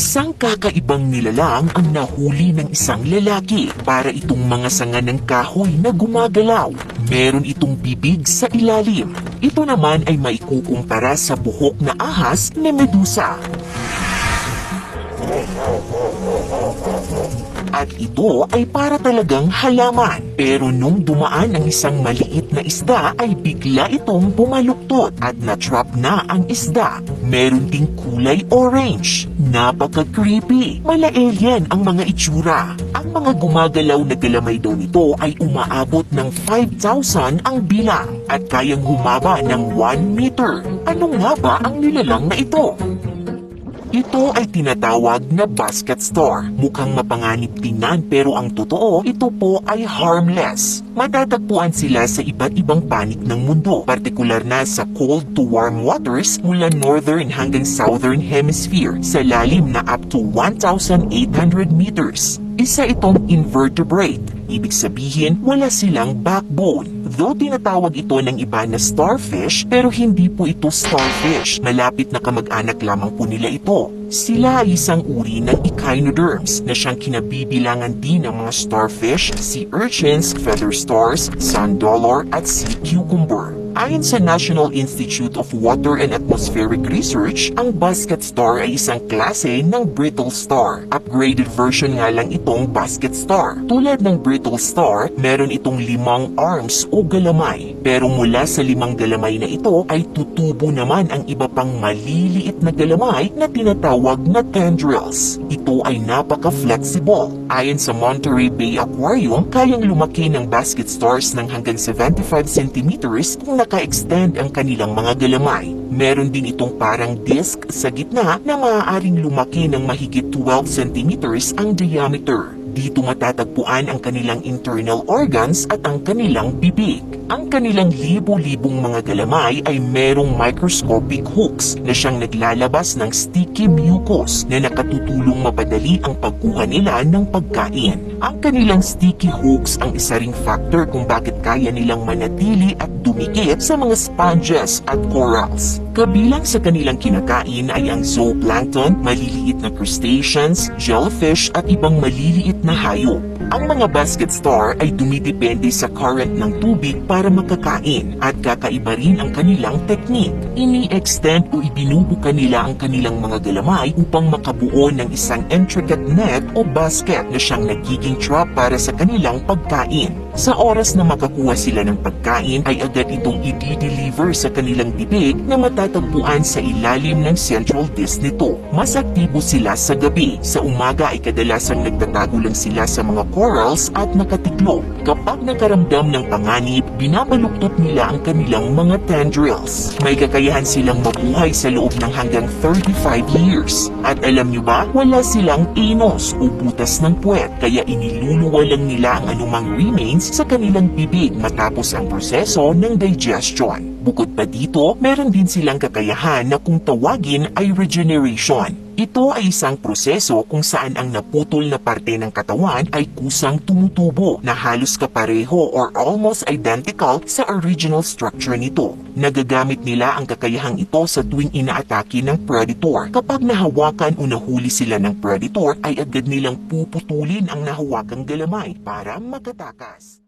Isang kakaibang nilalang ang nahuli ng isang lalaki para itong mga sanga ng kahoy na gumagalaw. Meron itong bibig sa ilalim. Ito naman ay maikukumpara sa buhok na ahas na medusa. At ito ay para talagang halaman. Pero nung dumaan ang isang maliit na isda ay bigla itong bumaluktot at na-trap na ang isda. Meron ding kulay orange. Napaka-creepy. Mala-alien ang mga itsura. Ang mga gumagalaw na galamay daw nito ay umaabot ng 5,000 ang bilang at kayang humaba ng 1 meter. Ano nga ba ang nilalang na ito? Ito ay tinatawag na basket star. Mukhang mapanganib tingnan pero ang totoo, ito po ay harmless. Matatagpuan sila sa iba't ibang panig ng mundo, partikular na sa cold to warm waters mula northern hanggang southern hemisphere sa lalim na up to 1,800 meters. Isa itong invertebrate. Ibig sabihin, wala silang backbone. Though tinatawag ito ng iba na starfish, pero hindi po ito starfish. Malapit na kamag-anak lamang po nila ito. Sila ay isang uri ng echinoderms na siyang kinabibilangan din ng mga starfish, sea urchins, feather stars, sand dollar at sea cucumber. Ayon sa National Institute of Water and Atmospheric Research, ang basket star ay isang klase ng brittle star. Upgraded version nga lang itong basket star. Tulad ng brittle star, meron itong 5 arms o galamay. Pero mula sa 5 galamay na ito ay tutubo naman ang iba pang maliliit na galamay na tinatawag na tendrils. Ito ay napaka-flexible. Ayon sa Monterey Bay Aquarium, kayang lumaki ng basket stars ng hanggang 75 centimeters kung naka-extend ang kanilang mga galamay. Meron din itong parang disc sa gitna na maaaring lumaki ng mahigit 12 centimeters ang diameter. Dito matatagpuan ang kanilang internal organs at ang kanilang bibig. Ang kanilang libo-libong mga galamay ay merong microscopic hooks na siyang naglalabas ng sticky mucus na nakatutulong mapadali ang pagkuha nila ng pagkain. Ang kanilang sticky hooks ang isa ring factor kung bakit kaya nilang manatili at dumikit sa mga sponges at corals. Kabilang sa kanilang kinakain ay ang zooplankton, maliliit na crustaceans, jellyfish at ibang maliliit na hayop. Ang mga basket star ay dumidepende sa current ng tubig para makakain at kakaiba rin ang kanilang technique. Ini-extend o ibinubuka nila ang kanilang mga galamay upang makabuo ng isang intricate net o basket na siyang nagiging trap para sa kanilang pagkain. Sa oras na makakuha sila ng pagkain ay agad itong i-deliver sa kanilang bibig na matatagpuan sa ilalim ng central disc nito. Mas aktibo sila sa gabi. Sa umaga ay kadalasang nagtatago lang sila sa mga corals at nakatiklop. Kapag nakaramdam ng panganib, binabaluktot nila ang kanilang mga tendrils. May kakayahan silang mabuhay sa loob ng hanggang 35 years. At alam nyo ba, wala silang anus o butas ng puwet, kaya iniluluwa lang nila ang anumang remains sa kanilang bibig matapos ang proseso ng digestion. Bukod pa dito, meron din silang kakayahan na kung tawagin ay regeneration. Ito ay isang proseso kung saan ang naputol na parte ng katawan ay kusang tumutubo na halos kapareho or almost identical sa original structure nito. Nagagamit nila ang kakayahang ito sa tuwing inaatake ng predator. Kapag nahawakan o nahuli sila ng predator, ay agad nilang puputulin ang nahawakang galamay para makatakas.